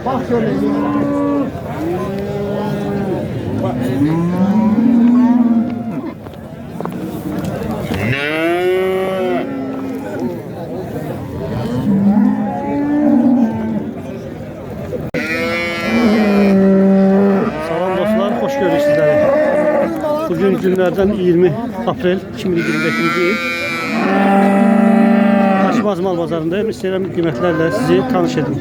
Salam dostlar, hoş gördük sizleri. Bugün günlerden 20 April 2025 yıl. Kaçmaz mal bazarındayım. İstəyirəm qiymətlərlə sizi tanış edim.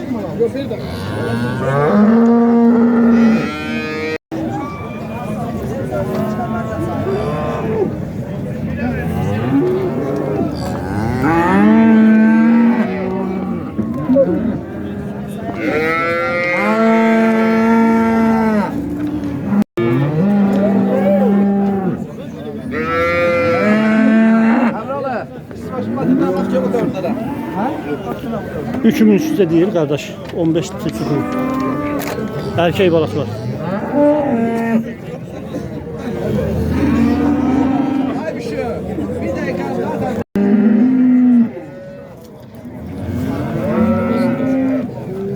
Üçümün üstüde değil kardeş. 15 litre çukur. Erkek balası var.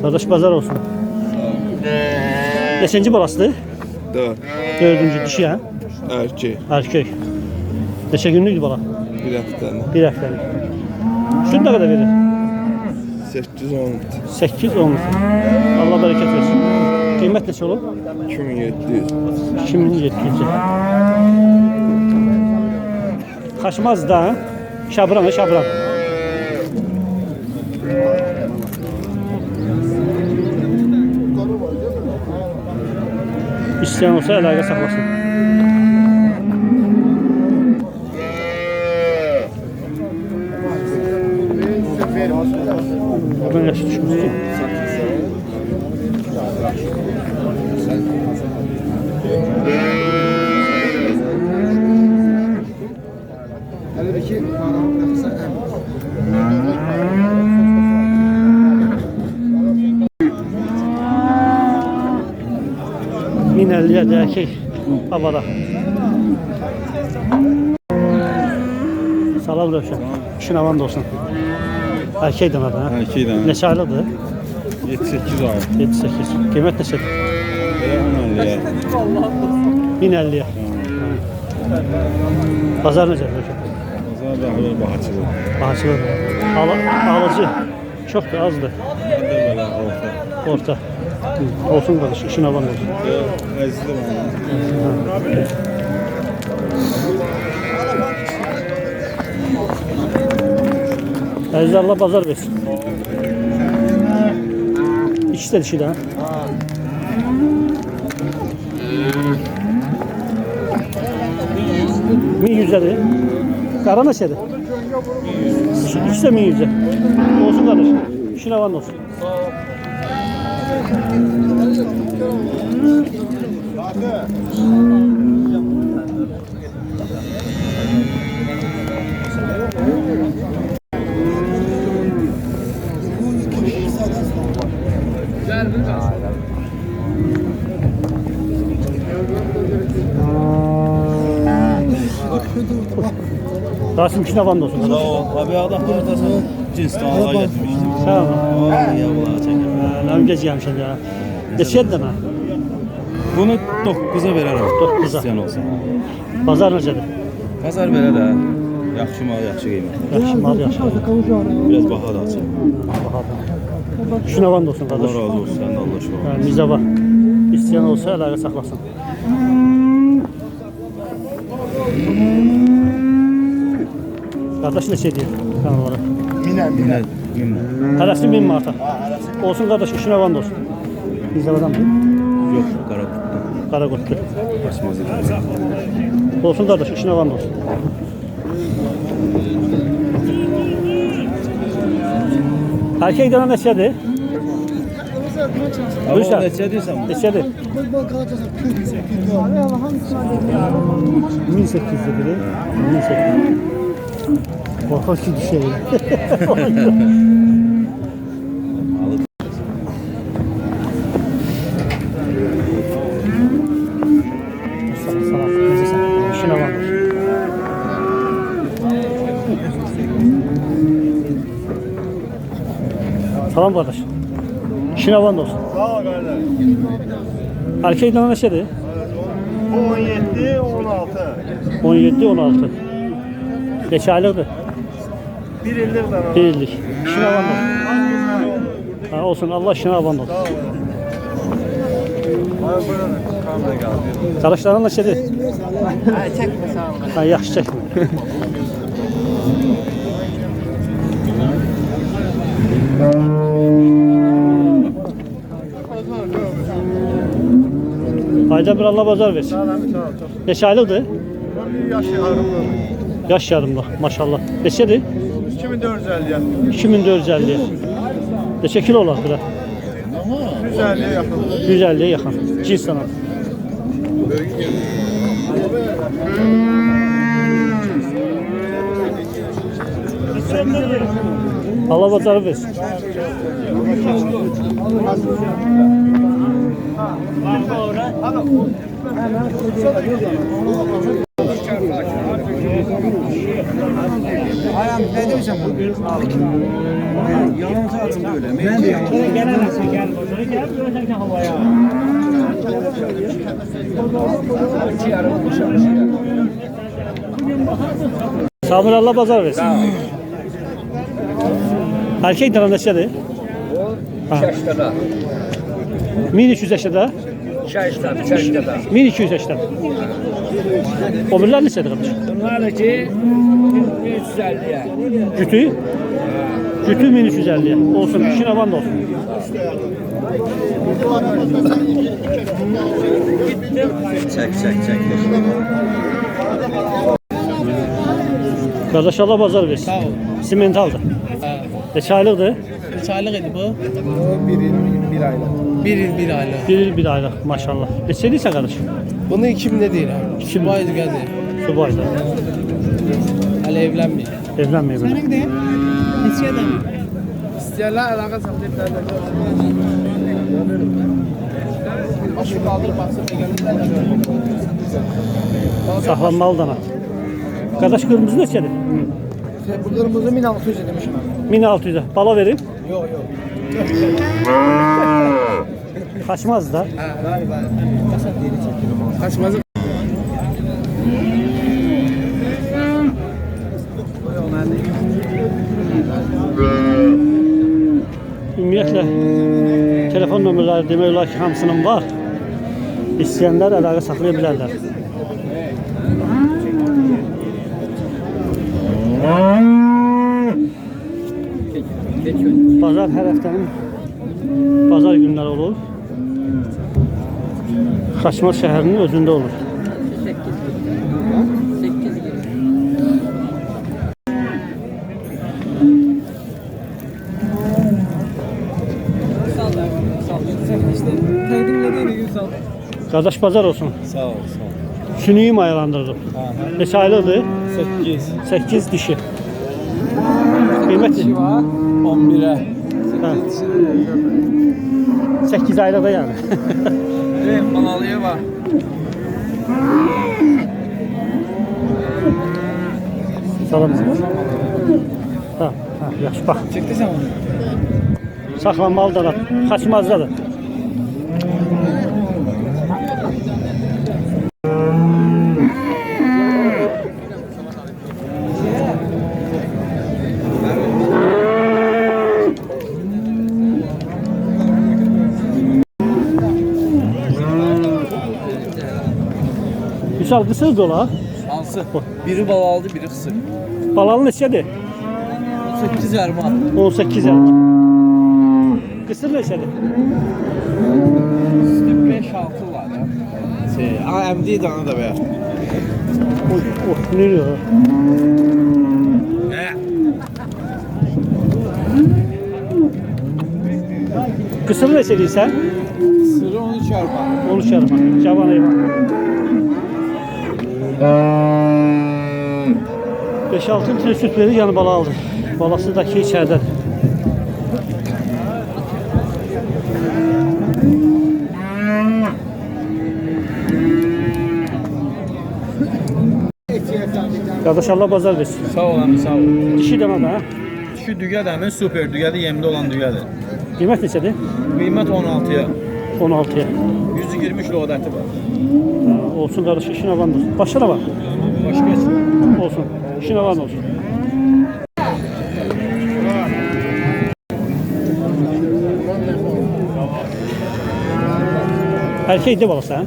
Kardeş pazar olsun. Neçinci balasıdır? Dördüncü dişi ha? Erkek. Erkek. Neçə günlüydü bala? Bir haftanın. Bir həftəlik. Süt nə qədər verir? 8-10. 8-10. Allah bərəkət versin. Qiymət neçə olur? 2700. 2700. Kaçmaz da. Şabran ve şabran. İsteyen olsa əlaqə saxlasın. Buradan yaşı düşmüştü. Minelliye de erkek havada. Salam Rövşen. İşin avan da olsun. Erkek dana da ha? Erkek dana. Neçə aylıqdır? 7-8 ay. 7-8. Qiymət neçədir? 1050'ye. Pazar necədir Rövşen? Pazar da bahçılı. Bahçılı. Alıcı. Çok da azdır. Orta. Olsun kardeş, işin avan olsun. Əzizli Əziz Allah pazar versin. İkisi de dişi de ha. 1150. Kara neçədir? İkisi de 1150. Olsun kardeş, işin avan olsun. Rasim işin avan olsun. Sağ ol. Abi adam ortası cins dağlar getirmiştim. Sağ ol. Ay ya bunlar çekin. Lan geçeceğim ya. Neçədir dana? Bunu 9'a verərəm. 9'a. İstəyən olsa. Pazar necədir? Pazar belə də yaxşı mal, yaxşı qiymət. Yaxşı mal, yaxşı. Biraz baha da açıq. Bahadır. İşin avan olsun Allah kardeş. razı olsun. Sənin də Allah şükür. Bizə var. İstəyən olsa əlaqə saxlasın. Kardeş neçə deyir kanallara? Minə. Hərəsi 1000 manata. Olsun kardeş, işin avan olsun. Bizə adam mı? Yox, qara qutlu. Qara qutlu. Açmaz. Olsun kardeş, işin avan olsun. Erkek dana neçədir? Buyursan. Neçə deyirsən? Neçədir? 1800'de biri. 1800. Korkak ki düşeyim. Tamam kardeş. Şinavan olsun. Sağ ol kardeş. Erkek dana neçədir? Bu 17, 16. 17-16. Neçə aylıqdır? 1 ildir de. 1 illik. Şinavan olsun. Ha, olsun, Allah şinavan olsun. Sağ ol. Ay buyurun. Kamera geldi. Qardaşların neçədir? Çəkmə sağ ol. Ha, yaxşı çəkmə. Ayda bir Allah bazar versin. Sağ ol. Neçə aylıqdır? Bir yaş yarımdır. Yaş yarımda maşallah. Neçədir? 2450'ye. 2450. Neçə kilo olar bura? 150'ye yakın. 150'ye yaxın. Cins sana. Allah bazarı versin. Ayağım ne diyeceğim bunu? Yalan zaten böyle. Ben de yalan. Gelemezsin gel. Gel böyle havaya. Sabır Allah bazar versin. Erkek dana neçədir? 2 1300 yaşında. yaşda. 1200 yaşında. O birler neçədir qardaş? Bunlar da ki 350'ye. Cütü? Cütü 1350'ye. Olsun, şinavan da olsun. Çek. Qardaş Allah bazar versin. Sağ ol. Simentaldır. Neçə aylıqdır? Kaç aylık idi bu? 1 il 1 aylık. 1 yıl 1 aylık. 1 il 1 aylıq maşallah. Neçə deyirsən qardaş? Bunu 2000'de değil abi. 2000. Subay geldi. Subayda. Hala evlenmiyor. Evlənməyib. İsteyenler alaka satayım. Başı kaldırıp baksın da gelin. Saxlanmalı dana. Qardaş qırmızı neçədir? Bu kırmızı 1600 demişim abi. 1600'e. Bala verir. Yok. Kaçmaz da. Kaçmaz. Ümumiyyətlə telefon nömrələri demək olar ki, hamısının var. İstəyənlər əlaqə saxlaya bilərlər. Bazar hər həftənin bazar günləri olur. Xaçmaz şəhərinin özündə olur. Qardaş bazar olsun. Sağ ol. Sünniyi mayalandırdım. Neçə aylıqdır? 8. 8 dişi. Qiymət 11'e. 8 aylıqda yəni. Manalıya var. Salam. Ha, yaxşı bax. Çekti sen onu. Saxlanmalıdır, kaçmazdadır. Güzel kısır dola. Hansı? Biri bal aldı, biri kısır. Balalı neçədir? 8 yarım at. 18 yani. Kısır neçədir? 5-6 var ya. MD dana da be. Ne diyor? Kısır neçədir sən? Sırrı 13 yarım at. 13 yarıma. Cavan hayvan. 5-6 litre süt verir, yani bala aldı. Balası da ki içəridə. Qardaş Allah bazar versin. Sağ ol abi, sağ ol. Dişi dana da ha. Şu dügə dəmin super dügədir, yemli olan dügədir. Qiymət neçədir? Qiymət 16-ya. 16'ya. 120 kilo ədəti var. Olsun qardaş, işin avandır. Başına bak. Başqa heç. Olsun. İşin avan olsun. Erkek de balası ha?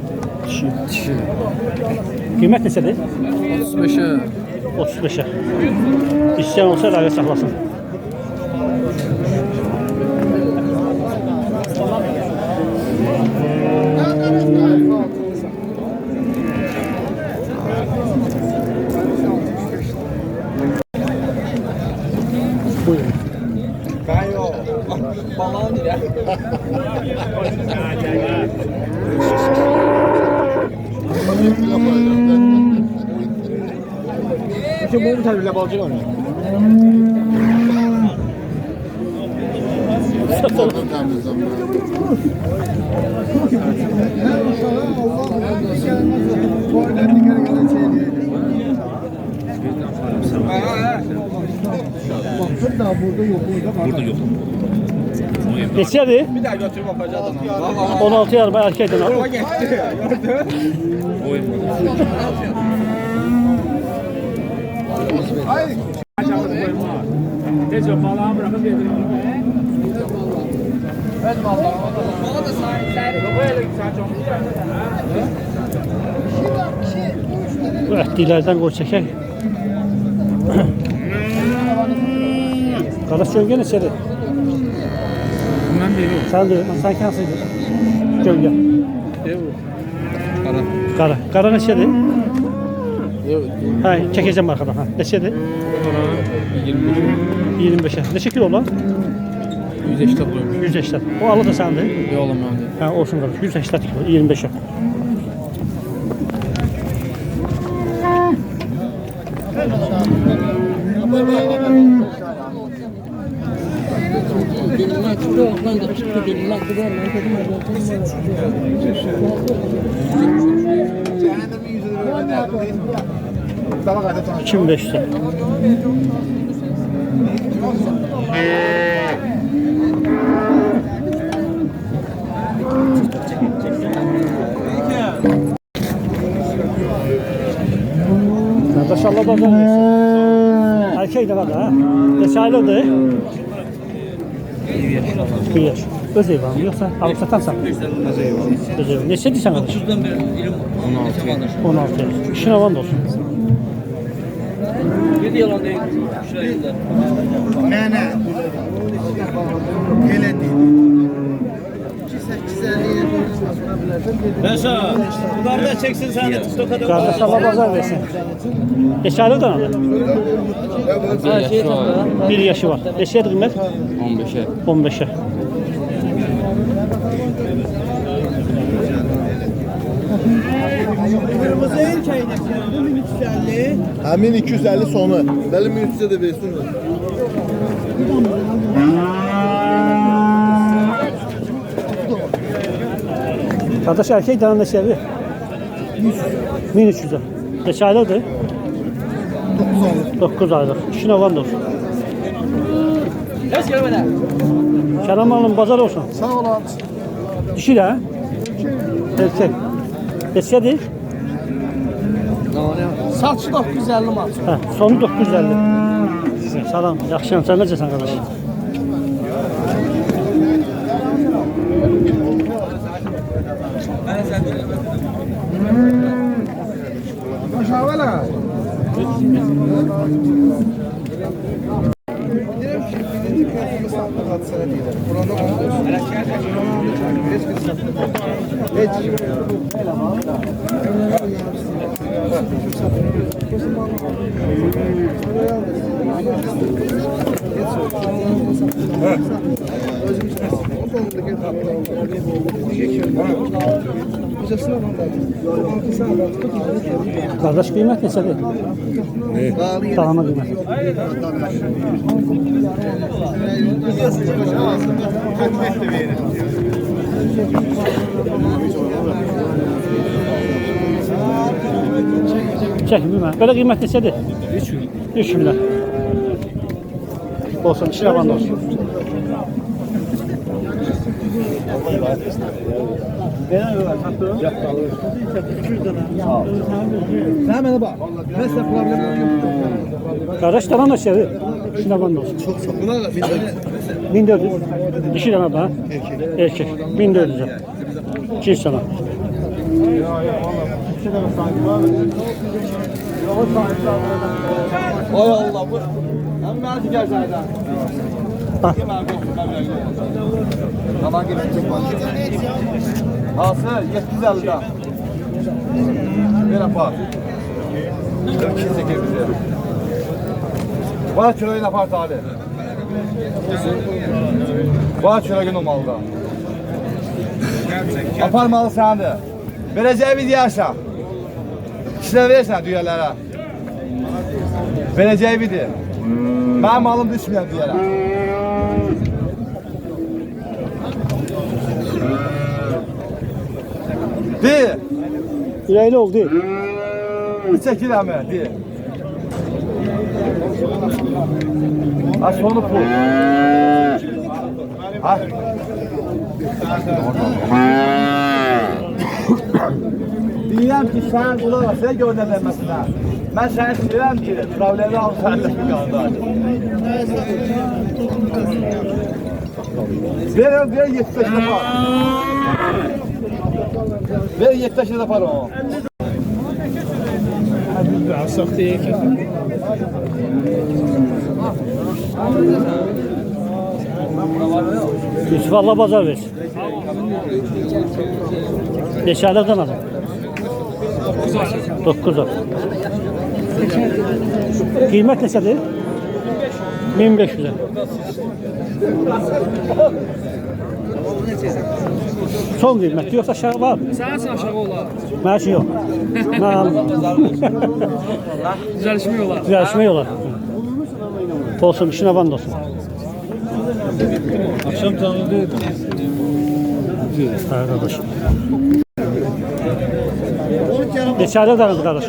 Dişi. Qiymət neçədir? 35'e. 35'e. İsteyen olsa əlaqə saxlasın. Buyurun. Qayo. Balan ya. Şimdi bunu tərbiyələ balcı var mı? Burada yok. Neçədir? Bir daha götürüp apacağım. 16 yarım erkekten al. Araba geçti. Tecrübe balığa bırakıp yedireyim. Bana da sahipler. Bu etliklərdən qoy çəkək. Qardaş gölgə neçədir? Bundan biri o. Sən deyirəm, sən hansıdır? Gölgə. Qara. Qara. Qara neçədir? Hə, çəkəcəm arxadan. Hə, neçədir? 25'e. Neçə kilo olan? 180 koymuş. 180. O alı da sənindir. Yox olamam. Hə, olsun qardaş. 180 kilo, 25'e. Bana 25'te. Kardeş Allah da versin. Erkek de var da ha. Neçə aylıqdır? 1 yaş. Öz ev var mı yoksa alıp satarsan? Öz ev. Neçə deyirsən qardaş? 16 yaş. İşin avan da olsun. Bir yalan değil. Şuraya Mənə elə deyil. 250-yə sora bilərsən. Bəşə, bunları da çəksin səni. TikTok'a Kardeş Allah bazar versin. Neçə aylıqdır adı? 1 yaşı var. Neçədir qiymət? 15'e. 15'e. Kırmızı erkeğine bu 1350. Həmin 250 sonu. Bəli 1300-ə də versin. Kardeş erkek dana neçədir? 1300'e. Neçə aylıqdır? 9 alır. 9 aylıq. İşin avan da olsun. Kaç kilometre? Kəram alın, bazar olsun. Sağ ol abi. Dişi də? Erkek. Neçədir? Saçı 950 manat. Hə, sonu 950. Salam, yaxşıyam. Sən necəsən qardaş? Aşağıla. Burada 14. Kardeş qiymət neçədir? Dana qiymət. Çək bilmə. Belə qiymət neçədir? 3 milyon. Olsun, işin avanda olsun. Sen bana bak. Mesela problem yok. Kardeş talan aşağı. Şuna band olsun. Çok sağ. Bunlar da 1400. Dişi dana da. Erkek. 1400'e. Cins sana. Ay Allah bu. Ben verdi gel zaten. Bak. Tamam gelecek bak. Nasıl? 750'den. Bir apart. 208 bize. Var kiloyu apart abi. Var kilo gün olmalıda. Apar malı sende. Vereceği bir diyarsan. İşine verirsen düğerlere. Vereceği bir de. Ben malım düşmüyor düğerlere. Değil. Yüreğli oldu. Bir çekil ama değil. Ha sonu pul. Ha. Diyem ki sen ulan sen göndermesine. Ben sana söyleyeyim ki problemi al sen de bir anda. Ver 75 defa. Ver 75 defa o. Yusuf Allah pazar versin. Neşalardan alın. 9 ay. Kıymet ne dedi? 1500'e. Son kıymet yoksa aşağı var mı? Sen aşağı ola. Maaşı yok. Ne alın? Düzelişmiyorlar. Düzelişmiyorlar. Olsun işine band olsun. Akşam tanıdıydım. Arkadaşım. Neçə aylık danıldı kardeş?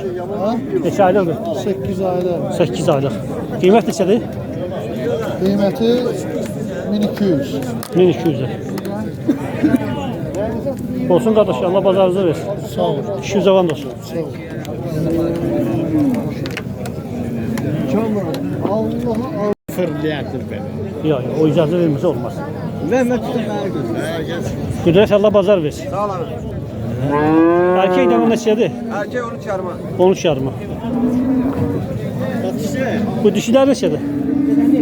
Neçə aylıktır? 8 aylar. 8 aylık. Kıymet neçədir? Kıymeti 1200. 1200'e. Olsun kardeş Allah pazarınızı versin. Sağ ol. 200 avan olsun. Sağ ol. Allah'a fırlayaktır beni. Yok o icazı vermesi olmaz. Mehmet Kudret Allah pazar versin. Sağ olun. Erkeğin de neçədir? Erkeği 13 yarıma. 13 yarıma. Bu dişiler neçədir?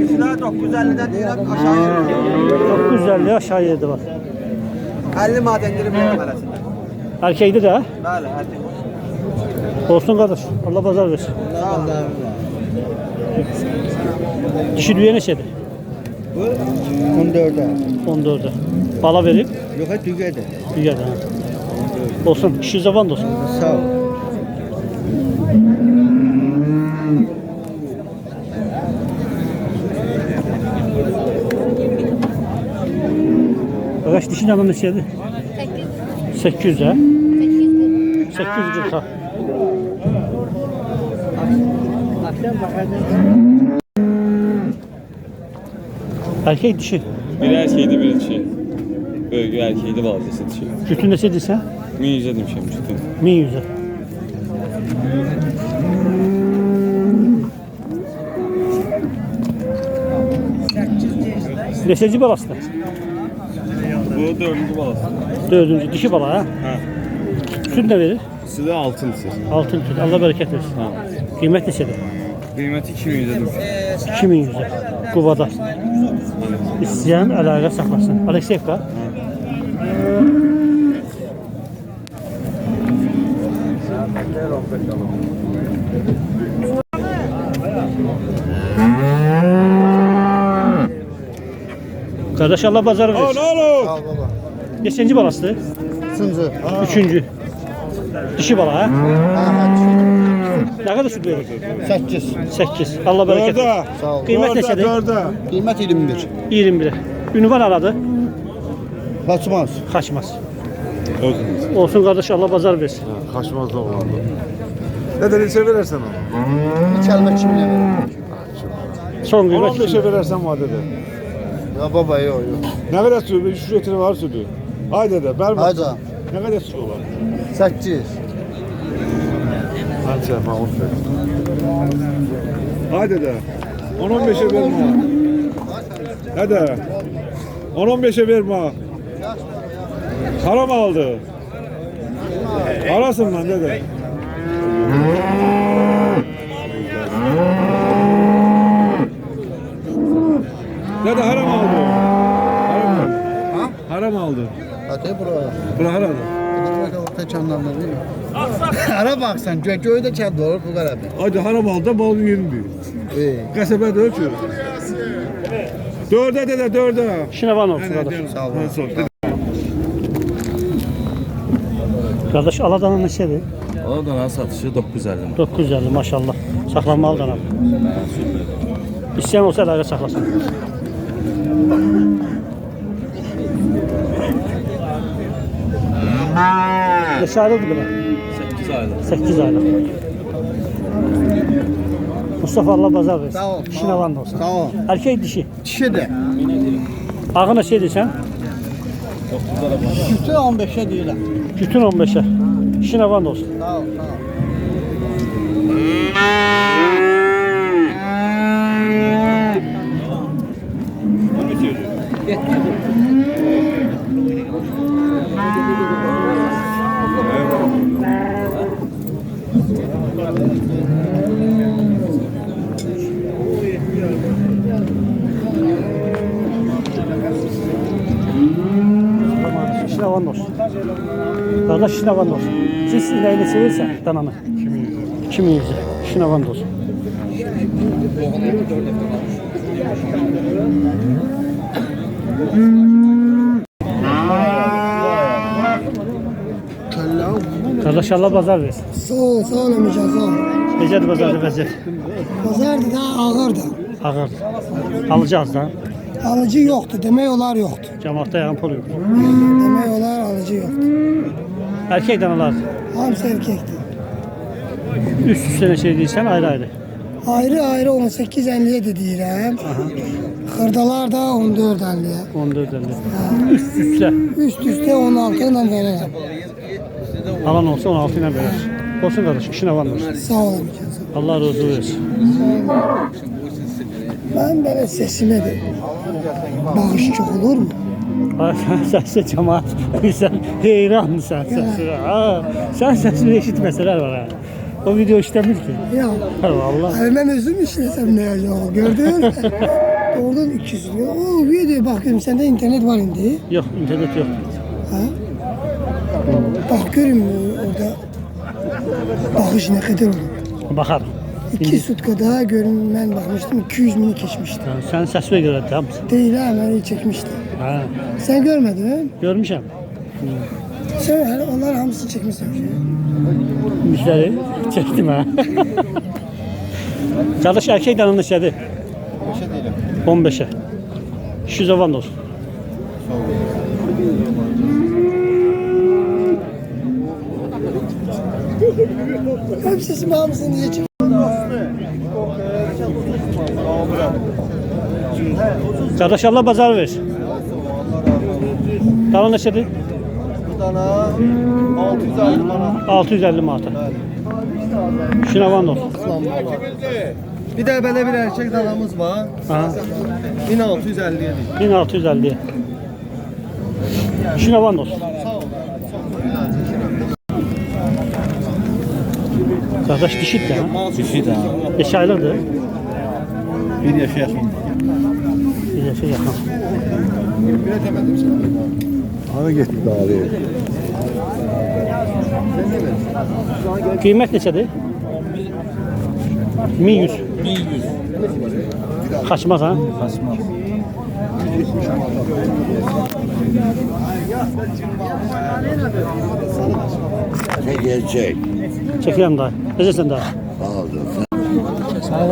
Şuna 950'den değil aşağı 950 aşağı yedi var. 50 madenleri benim arasında. Erkeği de ha? Bəli, erkek. Olsun kardeş Allah pazar versin. Sağ olun. Dişi düğe neçədir? 14'e. 14'e. Bala verip Yok et düğede. düğe de ha. Olsun 200 avan olsun. Sağ ol. Kaç dişin adam neçədir? 800 ha? 800 ha. Erkek dişi. Bir erkeğiydi bir dişi. Bölge erkeğiydi bazısı dişi. Sütün neçədir sən? 1100'e demişim sütün. 1100'e. Neçənci balasıdır? Bu 4. balası. 4. dişi bala ha? Ha. Süt ne verir? Size altın siz. Altın süt. Allah bereket versin. Ha. Kıymet neçədir? Kıymeti 200'e demişim. 2100'e. Qubada. İstəyən əlaqə saxlasın. Alekseyevka. Kardeş Allah pazarı versin. Sağ ol baba. Neçənci balasıdır? 3. Üçüncü. Dişi bala ha? Aha. Ne kadar süt verir? 8. 8. Allah bereket versin. Sağ ol. Kıymet neçədir? Kıymet 21. 21'e. Ünvan aradı. Kaçmaz. Kaçmaz. Olsun kardeş Allah pazar versin. Kaçmaz da olandı. Ne dediyse verirsen onu. Bir kelime kimliğe verir. Son kıymet. 15'e verirsen vadede. Ya baba yok yok. Ne kadar sürüyor? 3 litre var sürüyor. Haydi de ver bak. Haydi. Ne kadar sürüyorlar? 8. Hadi sen bana onu ver. Haydi de. 10-15'e verme. Hadi. 10-15'e verme. Haram aldı. Arasın lan dede. Dede haram aldı. Haram aldı. Haram aldı. Hadi buraya. Bura haram. Tekanlarla değil mi? Ara bak sen. Göyde kendi olur bu kadar. Hadi haram aldı da balın yerini diyor. İyi. Kasaba da ölçüyor. Dörde dede dörde. Şinavan olsun kardeş. Sağ ol. Kardeş Aladan'ın neçədir? Oradan satışı 950. 950 maşallah. Saxlanmalıdır abi. İstəyən olsa əlaqə saxlasın. Neçə aylıqdır belə? 8 aylık. 8 aylıq. Mustafa Allah bazar versin. Sağ ol. İşin avan da olsun. Sağ ol. Erkek dişi. Kişi de. Ağı neçə edirsən? Kütü 15'e değil. Bütün 15'e. İşin avan da olsun. Sağ ol. Sağ ol. İşin avan da olsun. Kardeş işin avan da olsun. Siz ineğini seversen dananı. 2100. İşin avan da olsun. Kardeş Allah bazar versin. Sağ ol amca sağ ol. Necədir bazarda vəziyyət? Pazardı da ağırdı. Ağır. Alacağız da. Alıcı yoktu. Demek olar yoktu. Cemaatda yağın pul yok. Demek olar alıcı yoktu. Erkek danalar. Hamısı erkekti. Üst üstüne şey değilsen ayrı ayrı. Ayrı ayrı 18.50'ye de deyirəm. Xırdalar da 14.50'ye. 14 50. Üst üste. Üst üste 16 ile verərəm. Alan olsa 16 ile verir. Olsun kardeş, işin avan olsun. Sağ ol amca. Allah razı versin. Ben böyle sesime de bağış çok olur mu? Ay, sen cemaat, sen heyransan sesine. Ha, sen sesini eşitmeseler var ha. O video işlemir ki. Ya Vallahi. ben özüm işlesem ne acaba gördün? Oradan 200 lira. O video bakıyorum sende internet var indi. Yok, internet yok. Ha? Bak görün orada bakış ne kadar olur. Bakarım. 2 sutka daha görün ben bakmıştım 200 mini geçmişti. Yani sen sesime göre de hamısı. Değil ha ben çekmişti. Ha, Sen görmedin mi? görmüşüm. Sen hani onlar hamısını çekmişsin. Müşteri çektim ha. Kardeş erkek danın neçədir? 15'e. 200 avan da olsun. Hepsini hamısını niye çekmişsin? Kardeş Allah bazar versin. Danın neçədir? Bu dana 650 bana. 650 manata. İşin avan da olsun. Bir de böyle bir erkek danamız var. Ha. 1650'ye değil. 1650'ye. İşin avan da olsun. Kardeş dişit de ha. Dişi de. Neçə aylıqdır? 1 yaşı yakın. Bir yaşa yaxın. Hani gitti dağılıyor. Qiymət neçədir? 1100. 1100. Kaçmaz ha? Kaçmaz. Ne gelecek? Çəkirəm daha. Necəsən daha? Sağ ol.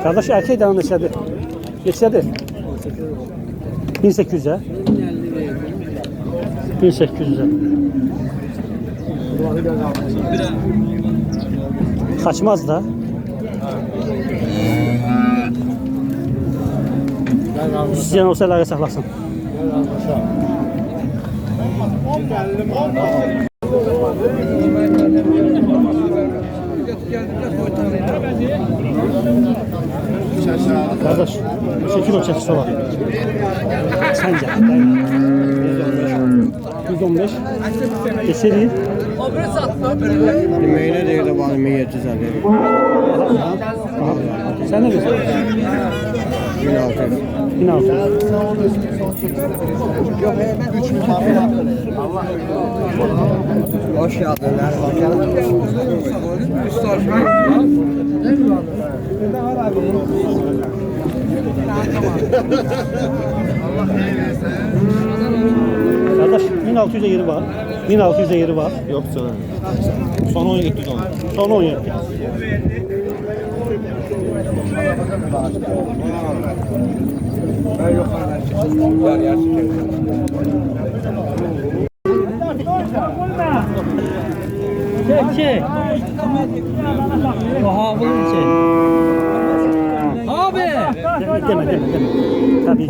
Kardeş erkek daha neçədir? Neçədir? 1800'e. 1800'e. Kaçmaz da. İsteyen olsa əlaqə saxlasın. Kardeş, çekil o çekil sola. Sen gel. 115. Eseri. Yemeğine değil de bana 1750. Sen ne diyorsun? 1600. Hoş geldinler. Kardeş 1600'e yeri var. 1600'e yeri var. Yok canım. Son 17 dolar. Son 17. Çek. Aha bunun için. Abi. Deme. Tabii.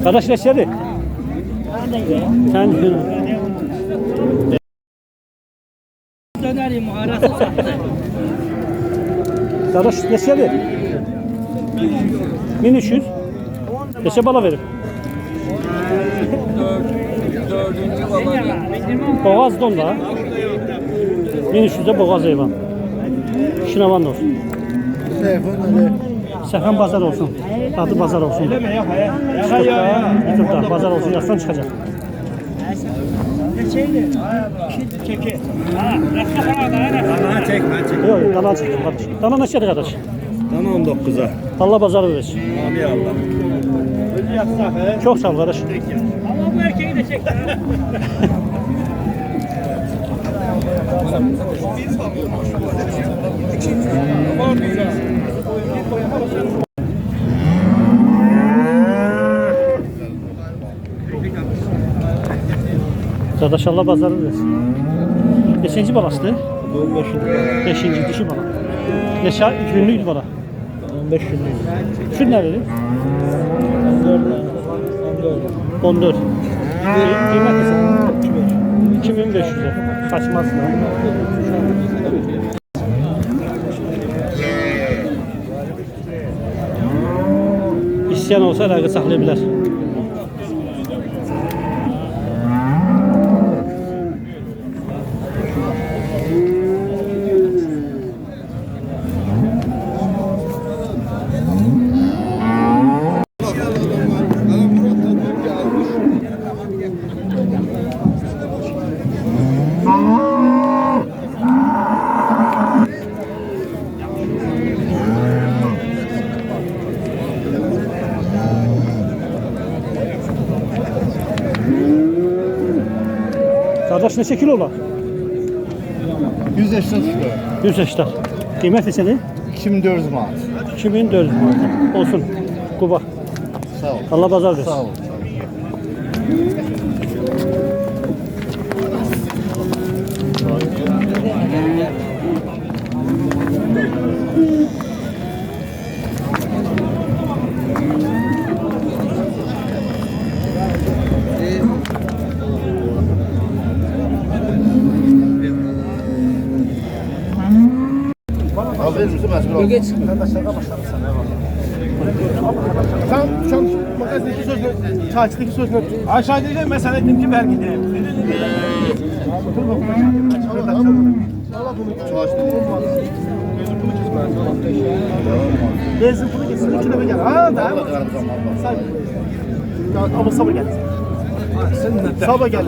Kardeş neçədir? Sen Dönerim arası sattı. kardeş neçədir? 1300. Neçə bala verim? Boğaz don da. 1300'e boğaz heyvan. Şınavan olsun. Səxan bazar olsun. Adı bazar olsun. YouTube'da bazar olsun yazsan çıkacak. Çeki. Dana çek, ben çek. Yok, dana çekin kardeş. Dana neçədir kardeş? Dana 19'a. Allah bazar versin. Abi Allah. Çok sağ ol kardeş. Ama bu erkeği de çek. Kardeş Allah bazar versin. Neçinci balasıdır? 5. dişi bala. Neçə günlüydü bala? 15 günlük. Şu ne verir? 14. Kıymet ne? 2500'e. Kaçmaz mı? İsteyen olsa əlaqə saxlaya bilər. Kardeş neçə kilo olar? 180 kilo. 180. Qiymət neçədir? 2400 manat. 2400 manat. Olsun. Quba. Sağ ol. Allah bazar versin. Sağ ol. Verir misin mesul? Geç. Sen magazdaki sözünü, çarşıdaki sözünü aşağı diyeceğim, ben sana ettim ki ver gideyim. Otur bakalım. Benzin pulu gitsin, 2 lira gel. Ha, daha bak. Ama sabah gel. Sabah gel.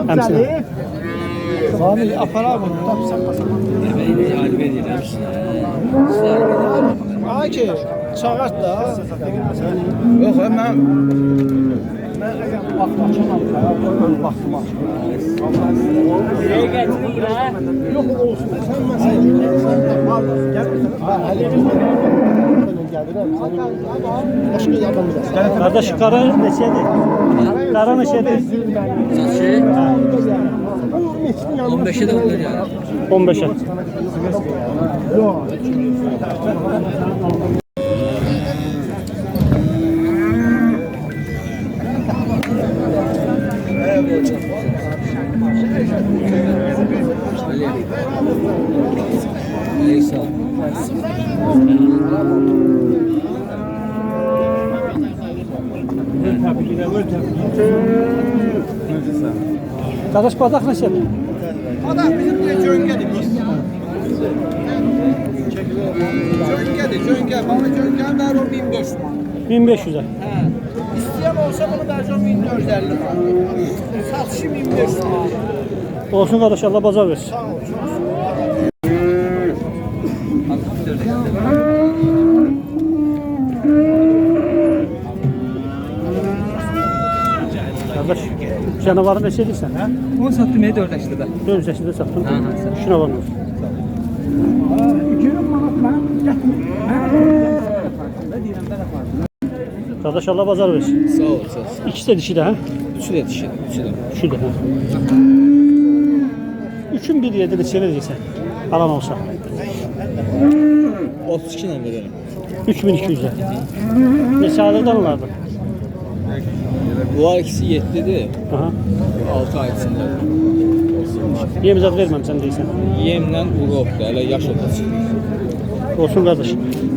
Hemsine. Sami apara bunu tapsan basamam. Yemeğini halime edeceğim. Ay ki çağırt da. Yok hemen. Nereye getirin ya? Yok olsun. Sen mesela gel. Başka yapamaz. Kardeş qara neçədir? Qara neçədir? Şey, 15'e de olur yani. 15'e. Neyse. Qardaş badaq neçədir? Adam bizim de cöngədir biz. Cöngədir, cöngə. Bana cöngə ver o 1500 manat. 1500'e. İsteyen olsa bunu vereceğim 1450 manat. Satışı 1500 manat. Olsun qardaş, Allah bazar versin. Qardaş, canavarı neçə edirsən? Onu sattım ya 4 yaşında. 4 yaşında satdın. Ha, ha, sat. Şuna var olsun. Qardaş, Allah bazar versin. Sağ ol, sağ ol. İkisi də dişi də, hə? Üçü de dişi, üçü de. Üçü də, hə? Üçün bir yerdə neçə verəcəksən? Alan olsa. 32 ile verelim. 3200'e. Neçə aylıqdan olardı? Bu ikisi 7'di. Aha. 6 ay içinde. Yem zat verməmsən deyirsən. Yemle uroktu, hele yaş otası. Olsun qardaş.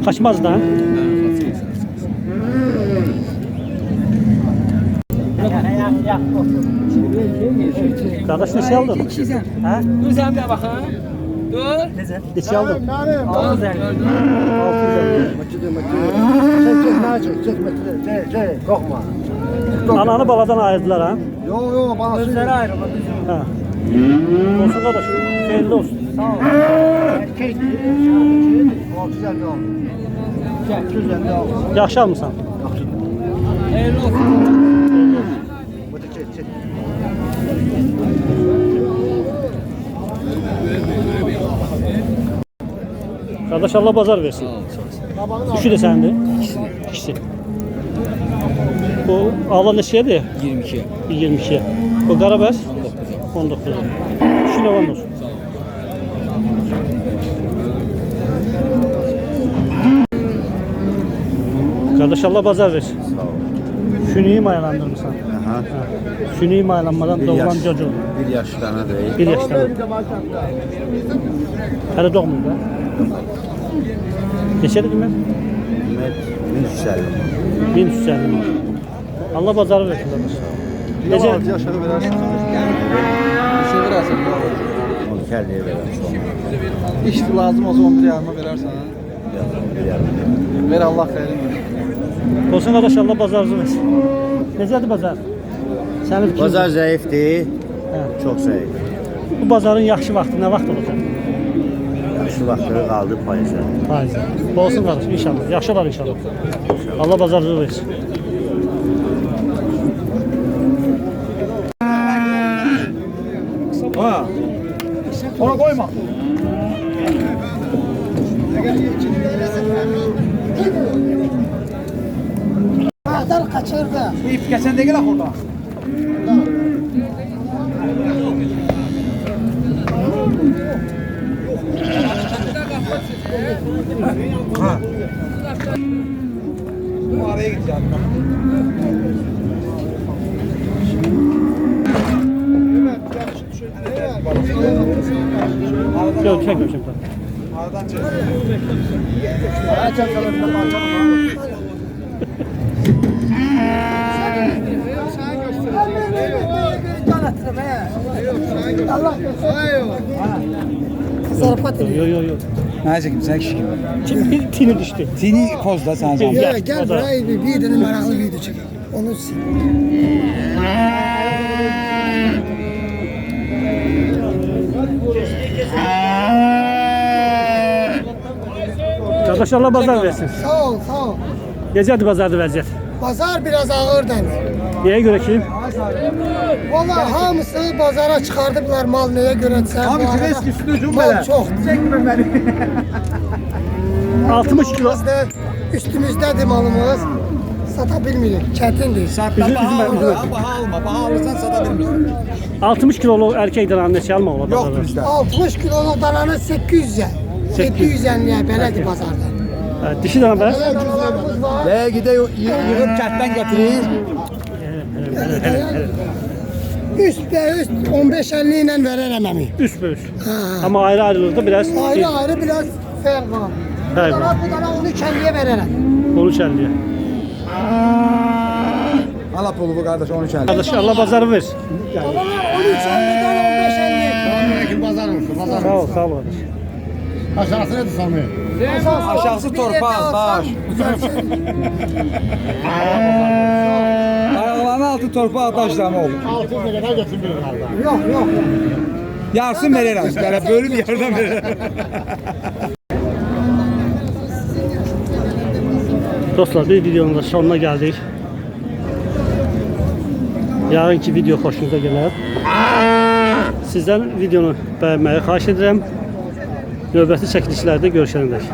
Kaçmaz da, hə? Qardaş, neçə aldın? Hə? Dur sen bir bak ha. Dur. Neçə aldın? 650. 650. Ananı baladan ayırdılar, hə? Yo bana Özleri ayrılır. Hə. Olsun qardaş. Xeyirli olsun. erkek 650 al. 250 al. Yaxşı almısan? Hayırlı olsun. Bu da çek. Qardaş, Allah bazar versin. Üçü də sənindir? İkisi. Bu ağla neçədir? 22. 22'ye. Bu qarabəs? 19. Üçü nə var olsun? Qardaş, Allah bazar versin. Sağ ol. Şünüyü mayalandırmışsan. Aha. Şünüyü mayalanmadan doğulan çocuğu. 1 yaşdan değil. 1 yaşdan. Hələ doğmur da. Neçədir demək? 1150. 1350 manat. Allah bazarı versin qardaş. Necə? Yaşadı verersin. Bir şey verersen ne olur? 1250'ye verir. İşte lazım olsa 11 yarıma verersen ha. Ver Allah xeyrini. Olsun qardaş, Allah bazarınızı versin. Necədir bazar? Sənin fikrin? Bazar zayıfdır. Hə. Çok zayıf. Bu bazarın yaxşı vaxtı nə vaxt olacaq? Şu vaxtları qaldı payıza. Faiz. Olsun qardaş, inşallah. Yaxşı olar inşallah. Allah bazarınızı versin. Ha. Ona koyma. Adal kaçırdı. Bu ip geçen de gel orada. Ha. Bu araya gideceğim. Yok, çekmişim. Aradan çek. Allah zarafat ediyor. Yok. Ne çekeyim sen kişi gibi. Tini düştü. Seni kozda sen Gel, Gel, o gel da. buraya bir tane meraklı video çekelim. Onu sil. Qardaş, Allah bazar versin. Sağ ol, sağ ol. Necədir bazarda vəziyyət? Pazar biraz ağırdan. Nəyə görə ki? Valla hamısı pazara çıkardılar mal neye göre sen Abi bu arada. kireç üstüne cümle. Mal çok. Çekme beni. 60 kilo. Azdı. Üstümüzdedir malımız. Sata bilmiyorum. Çetindir. Üzüm, Baha alma. Baha alırsan sata bilmirsən. 60 kilolu erkek dananı neçə almaq olar? Yoxdur bazarda? bizdə. 60 kiloluk dananı 800'e. 750'ye belədir bazarda. Evet, dişi dana bəs? Danalarımız var. Və gidə yığıb kətdən gətirir. Üst be üst 15-50 ile verərəm əmi. Üst be üst. Ha. Ama ayrı ayrılıqda biraz Ayrı ayrı biraz fərq var. Fərq var. Bu dana 13-50'ye verərəm. 13.50'ye. Ala pulu bu qardaş 13 50. Kardeş Allah bazarı versin. Danalar 13-50'den 15-50. Sağ ol, sağ ol kardeş. Aşağısı nedir Sami? Aşağısı torpaq, daş. Ayaqlarının altı torpaq, daş damı olur. 600 ne kadar götürmüyor herhalde. Yok yok. Yarısını verirəm sizlərə, bölüb yarıdan verirəm. Dostlar bir videonun da sonuna geldik. Yarınki video hoşunuza gələr. Sizdən videonu bəyənməyi xahiş edirəm. Növbəti çəkilişlərdə görüşənədək.